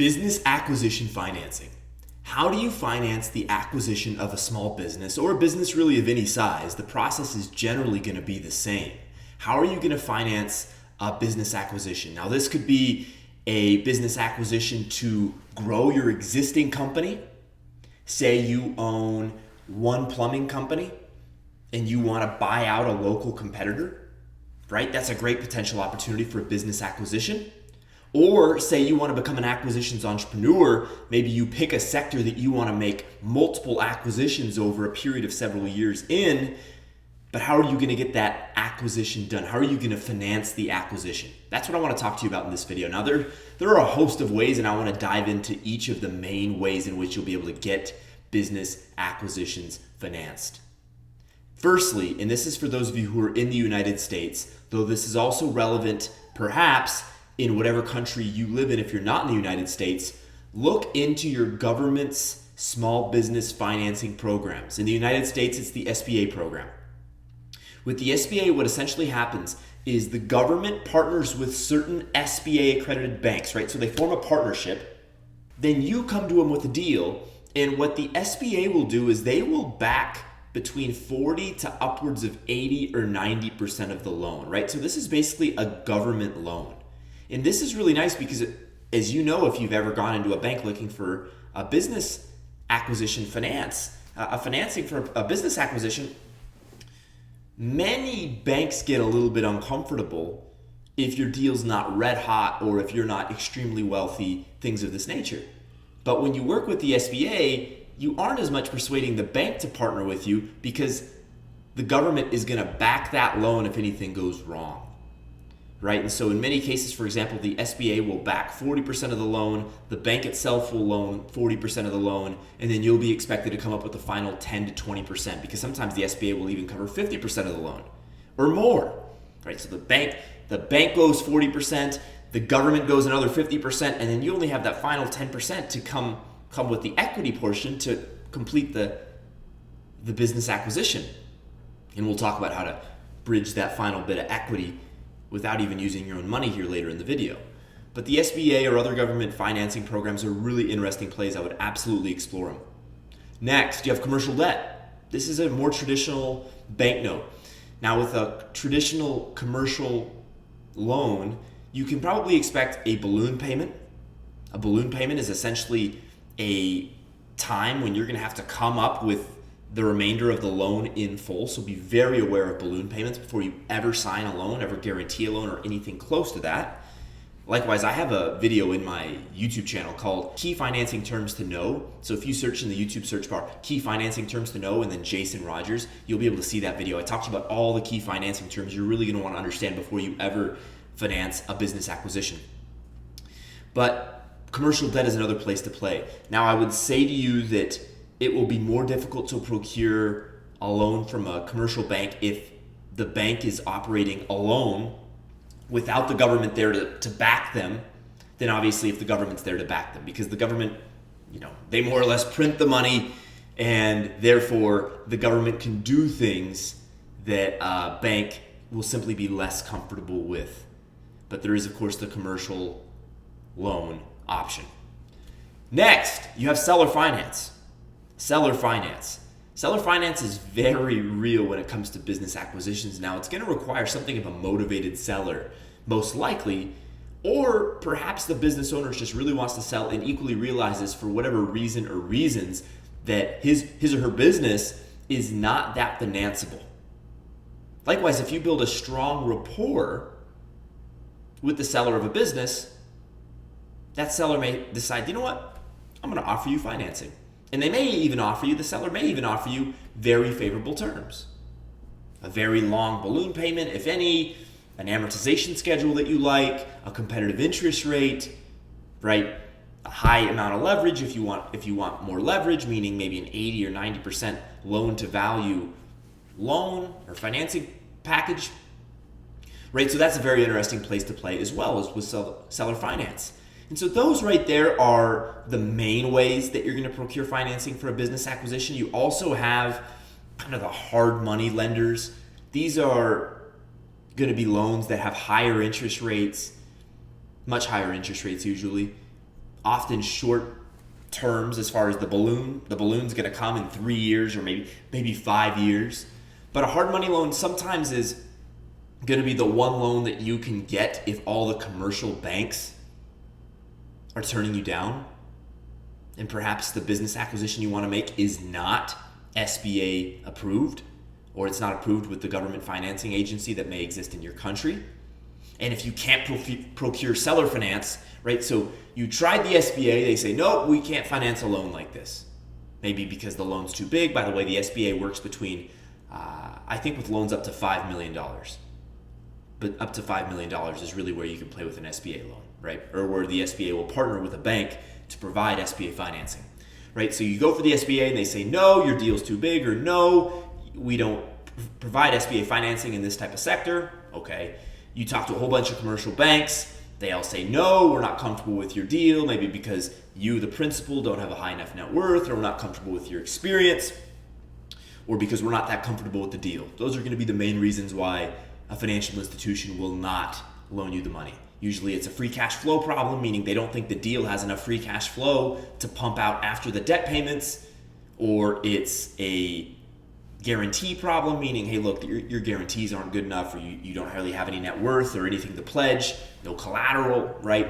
Business acquisition financing. How do you finance the acquisition of a small business or a business really of any size? The process is generally going to be the same. How are you going to finance a business acquisition? Now, this could be a business acquisition to grow your existing company. Say you own one plumbing company and you want to buy out a local competitor, right? That's a great potential opportunity for a business acquisition. Or say you want to become an acquisitions entrepreneur, maybe you pick a sector that you want to make multiple acquisitions over a period of several years in, but how are you going to get that acquisition done? How are you going to finance the acquisition? That's what I want to talk to you about in this video. Now, there are a host of ways, and I want to dive into each of the main ways in which you'll be able to get business acquisitions financed. Firstly, and this is for those of you who are in the United States, though this is also relevant perhaps in whatever country you live in. If you're not in the United States, look into your government's small business financing programs. In the United States, it's the SBA program. With the SBA, what essentially happens is the government partners with certain SBA accredited banks, right? So they form a partnership, then you come to them with a deal, and what the SBA will do is they will back between 40 to upwards of 80 or 90% of the loan, right? So this is basically a government loan. And this is really nice because, as you know, if you've ever gone into a bank looking for a business acquisition finance, a financing for a business acquisition, many banks get a little bit uncomfortable if your deal's not red hot or if you're not extremely wealthy, things of this nature. But when you work with the SBA, you aren't as much persuading the bank to partner with you because the government is going to back that loan if anything goes wrong. Right? And so in many cases, for example, the SBA will back 40% of the loan, the bank itself will loan 40% of the loan, and then you'll be expected to come up with the final 10 to 20% because sometimes the SBA will even cover 50% of the loan or more. Right? So the bank goes 40%, the government goes another 50%, and then you only have that final 10% to come with the equity portion to complete the business acquisition. And we'll talk about how to bridge that final bit of equity without even using your own money here later in the video. But the SBA or other government financing programs are really interesting plays. I would absolutely explore them. Next, you have commercial debt. This is a more traditional bank note. Now, with a traditional commercial loan, you can probably expect a balloon payment. A balloon payment is essentially a time when you're going to have to come up with the remainder of the loan in full. So be very aware of balloon payments before you ever sign a loan, ever guarantee a loan or anything close to that. Likewise, I have a video in my YouTube channel called Key Financing Terms to Know. So if you search in the YouTube search bar, Key Financing Terms to Know, and then Jason Rogers, you'll be able to see that video. I talked about all the key financing terms you're really going to want to understand before you ever finance a business acquisition. But commercial debt is another place to play. Now, I would say to you that it will be more difficult to procure a loan from a commercial bank if the bank is operating alone without the government there to back them, than obviously if the government's there to back them. Because the government, they more or less print the money, and therefore the government can do things that a bank will simply be less comfortable with. But there is, of course, the commercial loan option. Next, you have seller finance. Seller finance. Seller finance is very real when it comes to business acquisitions. Now, it's going to require something of a motivated seller, most likely, or perhaps the business owner just really wants to sell and equally realizes for whatever reason or reasons that his or her business is not that financeable. Likewise, if you build a strong rapport with the seller of a business, that seller may decide, you know what, I'm going to offer you financing. And the seller may even offer you very favorable terms. A very long balloon payment, if any, an amortization schedule that you like, a competitive interest rate, right? A high amount of leverage if you want more leverage, meaning maybe an 80 or 90% loan to value loan or financing package. Right? So that's a very interesting place to play as well as with seller finance. And so those right there are the main ways that you're going to procure financing for a business acquisition. You also have kind of the hard money lenders. These are going to be loans that have higher interest rates, much higher interest rates usually, often short terms as far as the balloon. The balloon's going to come in 3 years or maybe 5 years. But a hard money loan sometimes is going to be the one loan that you can get if all the commercial banks are turning you down. And perhaps the business acquisition you want to make is not SBA approved, or it's not approved with the government financing agency that may exist in your country. And if you can't procure seller finance, right? So you tried the SBA, they say, no, we can't finance a loan like this. Maybe because the loan's too big. By the way, the SBA works between, I think with loans up to $5 million. But up to $5 million is really where you can play with an SBA loan, right? Or where the SBA will partner with a bank to provide SBA financing, right? So you go for the SBA and they say, no, your deal's too big, or no, we don't provide SBA financing in this type of sector. Okay. You talk to a whole bunch of commercial banks. They all say, no, we're not comfortable with your deal. Maybe because you, the principal, don't have a high enough net worth, or we're not comfortable with your experience, or because we're not that comfortable with the deal. Those are going to be the main reasons why a financial institution will not loan you the money. Usually it's a free cash flow problem, meaning they don't think the deal has enough free cash flow to pump out after the debt payments, or it's a guarantee problem, meaning, hey, look, your guarantees aren't good enough, or you don't really have any net worth or anything to pledge, no collateral, right?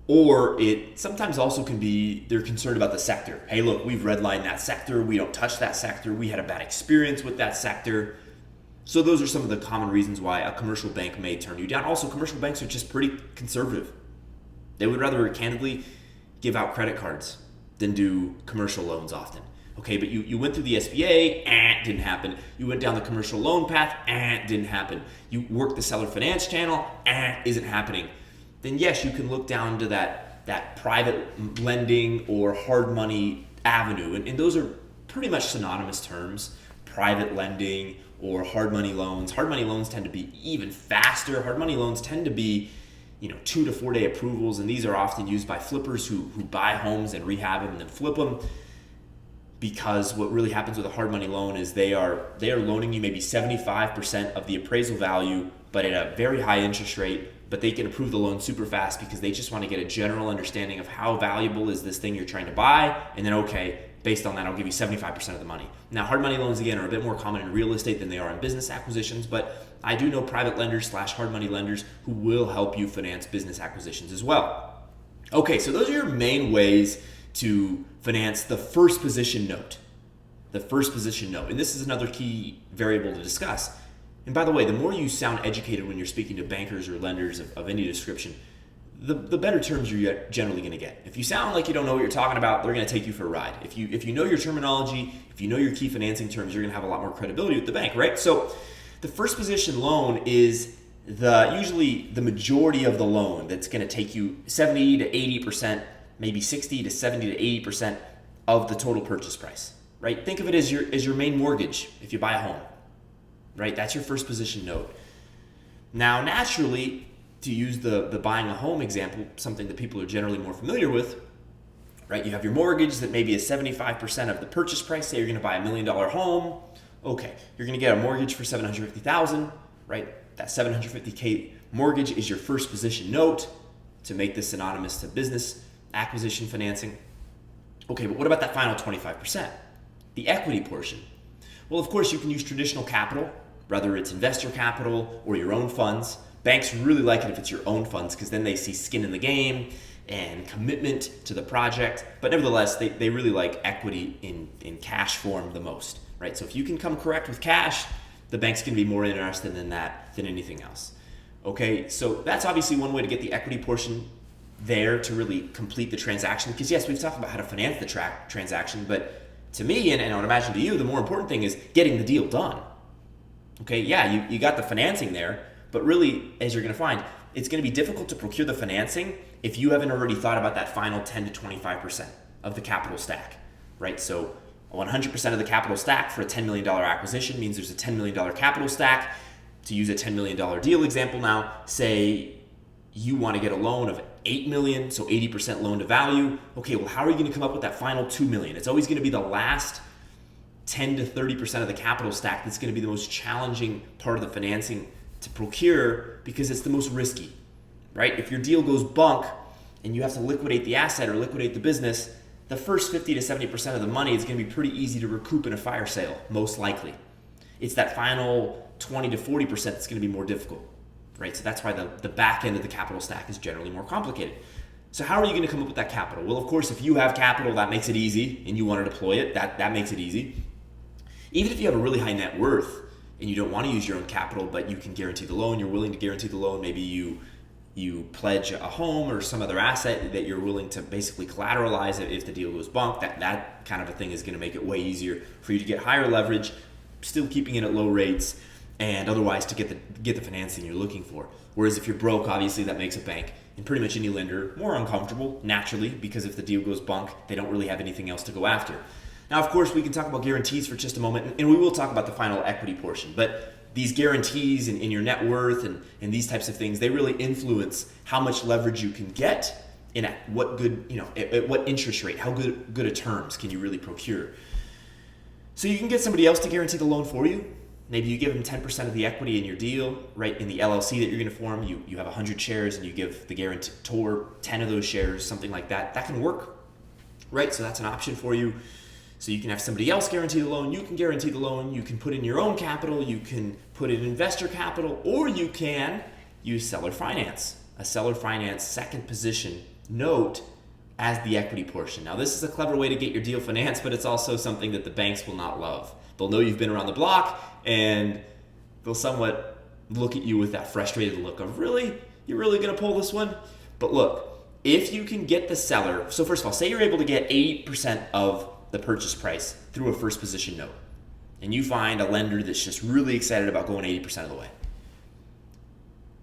Or it sometimes also can be they're concerned about the sector. Hey, look, we've redlined that sector. We don't touch that sector. We had a bad experience with that sector. So those are some of the common reasons why a commercial bank may turn you down. Also, commercial banks are just pretty conservative. They would rather candidly give out credit cards than do commercial loans often. Okay, but you went through the SBA, didn't happen. You went down the commercial loan path, didn't happen. You worked the seller finance channel, isn't happening. Then yes, you can look down to that private lending or hard money avenue. And those are pretty much synonymous terms, private lending or hard money loans. Hard money loans tend to be even faster. Hard money loans tend to be 2 to 4 day approvals, and these are often used by flippers who buy homes and rehab them and then flip them. Because what really happens with a hard money loan is they are loaning you maybe 75% of the appraisal value, but at a very high interest rate. But they can approve the loan super fast because they just want to get a general understanding of how valuable is this thing you're trying to buy, and then okay, based on that, I'll give you 75% of the money. Now, hard money loans again are a bit more common in real estate than they are in business acquisitions, but I do know private lenders / hard money lenders who will help you finance business acquisitions as well. Okay, so those are your main ways to finance the first position note. The first position note. And this is another key variable to discuss. And by the way, the more you sound educated when you're speaking to bankers or lenders of any description, the better terms you're generally going to get. If you sound like you don't know what you're talking about, they're going to take you for a ride. If you know your terminology, if you know your key financing terms, you're going to have a lot more credibility with the bank, right? So the first position loan is usually the majority of the loan that's going to take you 70 to 80%, maybe 60 to 70 to 80% of the total purchase price, right? Think of it as your main mortgage if you buy a home, right? That's your first position note. Now, naturally, to use the buying a home example, something that people are generally more familiar with, right? You have your mortgage that maybe is 75% of the purchase price. Say you're going to buy $1 million home. Okay, you're going to get a mortgage for $750,000, right? That $750K mortgage is your first position note to make this synonymous to business acquisition financing. Okay, but what about that final 25%? The equity portion. Well, of course, you can use traditional capital, whether it's investor capital or your own funds. Banks really like it if it's your own funds because then they see skin in the game and commitment to the project. But nevertheless, they really like equity in cash form the most, right? So if you can come correct with cash, the bank's going to be more interested in that than anything else. Okay, so that's obviously one way to get the equity portion there to really complete the transaction. Because yes, we've talked about how to finance the transaction, but to me, and I would imagine to you, the more important thing is getting the deal done. Okay, yeah, you got the financing there, but really, as you're going to find, it's going to be difficult to procure the financing if you haven't already thought about that final 10 to 25% of the capital stack, right? So 100% of the capital stack for a $10 million acquisition means there's a $10 million capital stack. To use a $10 million deal example now, say you want to get a loan of $8 million, so 80% loan to value. Okay, well, how are you going to come up with that final $2 million? It's always going to be the last 10 to 30% of the capital stack that's going to be the most challenging part of the financing to procure because it's the most risky, right? If your deal goes bunk and you have to liquidate the asset or liquidate the business, the first 50 to 70% of the money is going to be pretty easy to recoup in a fire sale, most likely. It's that final 20 to 40% that's going to be more difficult, right? So that's why the back end of the capital stack is generally more complicated. So how are you going to come up with that capital? Well, of course, if you have capital, that makes it easy, and you want to deploy it, that makes it easy. Even if you have a really high net worth and you don't want to use your own capital, but you can guarantee the loan, you're willing to guarantee the loan, maybe you pledge a home or some other asset that you're willing to basically collateralize it if the deal goes bunk, that kind of a thing is going to make it way easier for you to get higher leverage, still keeping it at low rates, and otherwise to get the financing you're looking for. Whereas if you're broke, obviously that makes a bank and pretty much any lender more uncomfortable, naturally, because if the deal goes bunk, they don't really have anything else to go after. Now, of course, we can talk about guarantees for just a moment, and we will talk about the final equity portion, but these guarantees in your net worth and these types of things, they really influence how much leverage you can get and at what good, at what interest rate, how good a terms can you really procure. So you can get somebody else to guarantee the loan for you. Maybe you give them 10% of the equity in your deal, right? In the LLC that you're going to form, you have 100 shares and you give the guarantor 10 of those shares, something like that. That can work, right? So that's an option for you. So you can have somebody else guarantee the loan, you can guarantee the loan, you can put in your own capital, you can put in investor capital, or you can use seller finance, a seller finance second position note as the equity portion. Now this is a clever way to get your deal financed, but it's also something that the banks will not love. They'll know you've been around the block and they'll somewhat look at you with that frustrated look of, really? You're really gonna pull this one? But look, if you can get the seller, so first of all, say you're able to get 80% of the purchase price through a first position note, and you find a lender that's just really excited about going 80% of the way.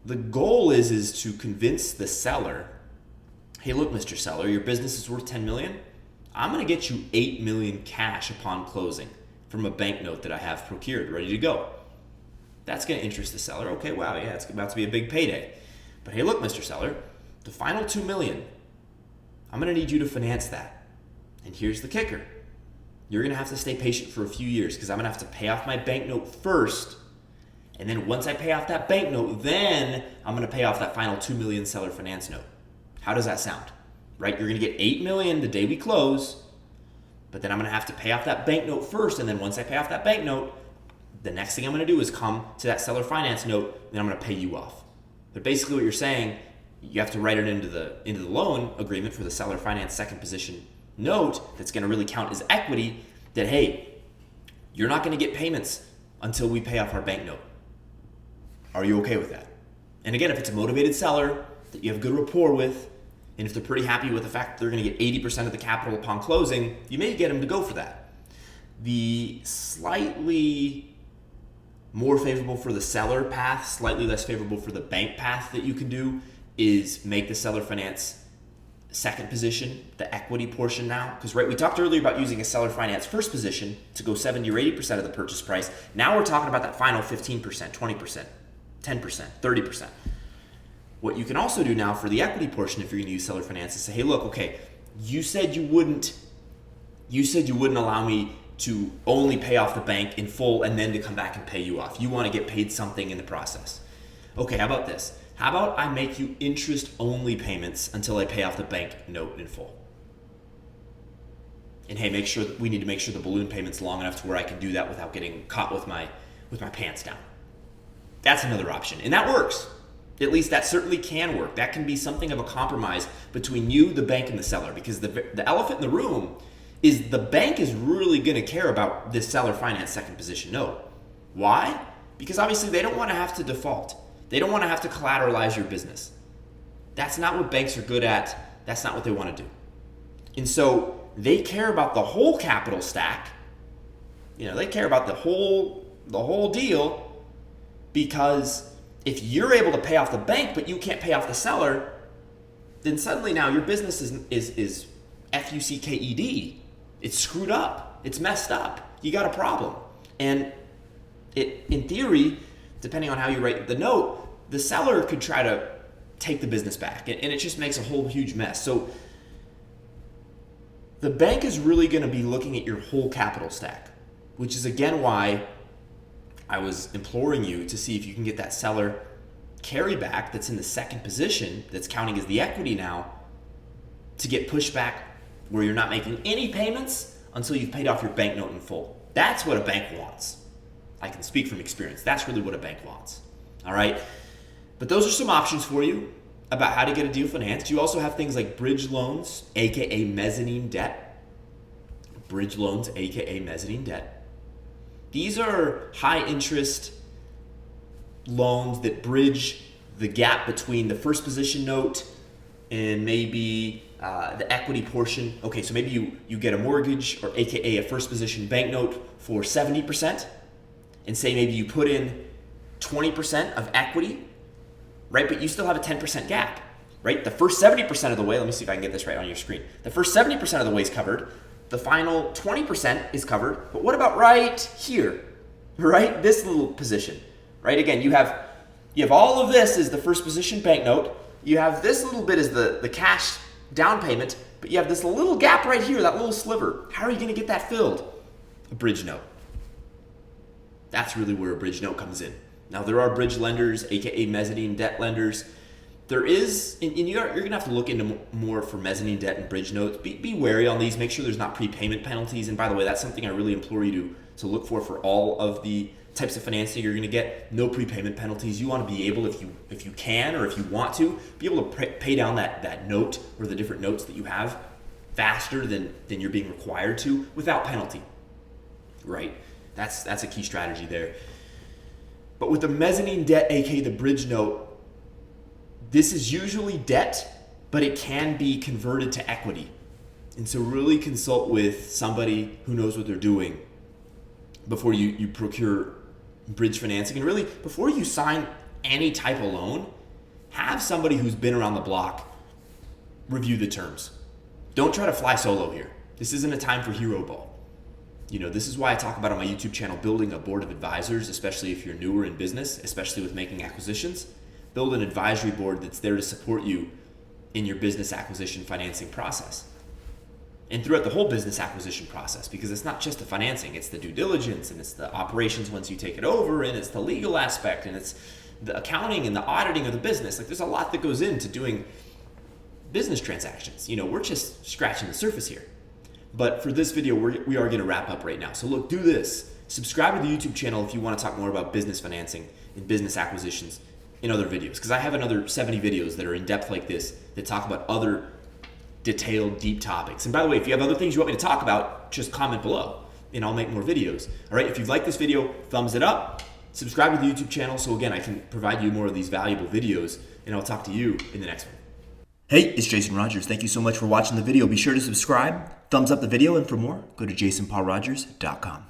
The goal is to convince the seller, hey, look, Mr. Seller, your business is worth 10 million. I'm going to get you 8 million cash upon closing from a bank note that I have procured, ready to go. That's going to interest the seller. Okay, wow, yeah, it's about to be a big payday. But hey, look, Mr. Seller, the final 2 million, I'm going to need you to finance that. And here's the kicker. You're going to have to stay patient for a few years because I'm going to have to pay off my bank note first. And then once I pay off that bank note, then I'm going to pay off that final 2 million seller finance note. How does that sound? Right? You're going to get 8 million the day we close, but then I'm going to have to pay off that bank note first. And then once I pay off that bank note, the next thing I'm going to do is come to that seller finance note and I'm going to pay you off. But basically what you're saying, you have to write it into the loan agreement for the seller finance second position note that's going to really count as equity, that hey, you're not going to get payments until we pay off our bank note. Are you okay with that? And again, if it's a motivated seller that you have good rapport with, and if they're pretty happy with the fact that they're going to get 80% of the capital upon closing, you may get them to go for that. The slightly more favorable for the seller path, slightly less favorable for the bank path that you can do is make the seller finance second position, the equity portion now. Because right, we talked earlier about using a seller finance first position to go 70 or 80% of the purchase price. Now we're talking about that final 15%, 20%, 10%, 30%. What you can also do now for the equity portion, if you're going to use seller finance, is say, hey, look, okay, you said you wouldn't allow me to only pay off the bank in full and then to come back and pay you off. You want to get paid something in the process. Okay, how about this? How about I make you interest-only payments until I pay off the bank note in full? And hey, we need to make sure the balloon payment's long enough to where I can do that without getting caught with my pants down. That's another option, and that works. At least that certainly can work. That can be something of a compromise between you, the bank, and the seller, because the elephant in the room is the bank is really going to care about this seller finance second position note. Why? Because obviously they don't want to have to default. They don't want to have to collateralize your business. That's not what banks are good at. That's not what they want to do. And so they care about the whole capital stack. They care about the whole deal, because if you're able to pay off the bank but you can't pay off the seller, then suddenly now your business is FUCKED. It's screwed up. It's messed up. You got a problem. And in theory, depending on how you write the note, the seller could try to take the business back, and it just makes a whole huge mess. So the bank is really going to be looking at your whole capital stack, which is again why I was imploring you to see if you can get that seller carryback that's in the second position, that's counting as the equity now, to get pushback where you're not making any payments until you've paid off your bank note in full. That's what a bank wants. I can speak from experience. That's really what a bank wants. All right? But those are some options for you about how to get a deal financed. You also have things like bridge loans, aka mezzanine debt. Bridge loans, aka mezzanine debt. These are high interest loans that bridge the gap between the first position note and maybe the equity portion. Okay, so maybe you get a mortgage, or aka a first position bank note, for 70%, and say maybe you put in 20% of equity, right? But you still have a 10% gap, right? The first 70% of the way, let me see if I can get this right on your screen. The first 70% of the way is covered. The final 20% is covered. But what about right here, right? This little position, right? Again, you have all of this is the first position bank note. You have this little bit is the cash down payment, but you have this little gap right here, that little sliver. How are you going to get that filled? A bridge note. That's really where a bridge note comes in. Now, there are bridge lenders, aka mezzanine debt lenders. There is, and you're going to have to look into more for mezzanine debt and bridge notes. Be wary on these. Make sure there's not prepayment penalties. And by the way, that's something I really implore you to look for all of the types of financing you're going to get. No prepayment penalties. You want to be able, if you can or if you want to, be able to pay down that note or the different notes that you have faster than you're being required to without penalty, right? That's a key strategy there. But with the mezzanine debt, aka the bridge note, this is usually debt, but it can be converted to equity. And so really consult with somebody who knows what they're doing before you procure bridge financing. And really, before you sign any type of loan, have somebody who's been around the block review the terms. Don't try to fly solo here. This isn't a time for hero ball. This is why I talk about on my YouTube channel, building a board of advisors, especially if you're newer in business, especially with making acquisitions. Build an advisory board that's there to support you in your business acquisition financing process. And throughout the whole business acquisition process, because it's not just the financing, it's the due diligence, and it's the operations once you take it over, and it's the legal aspect, and it's the accounting and the auditing of the business. Like, there's a lot that goes into doing business transactions. We're just scratching the surface here. But for this video, we are going to wrap up right now. So look, do this. Subscribe to the YouTube channel if you want to talk more about business financing and business acquisitions in other videos, because I have another 70 videos that are in depth like this that talk about other detailed, deep topics. And by the way, if you have other things you want me to talk about, just comment below and I'll make more videos. All right, if you've liked this video, thumbs it up. Subscribe to the YouTube channel so again, I can provide you more of these valuable videos, and I'll talk to you in the next one. Hey, it's Jason Rogers. Thank you so much for watching the video. Be sure to subscribe, thumbs up the video, and for more, go to jasonpaulrogers.com.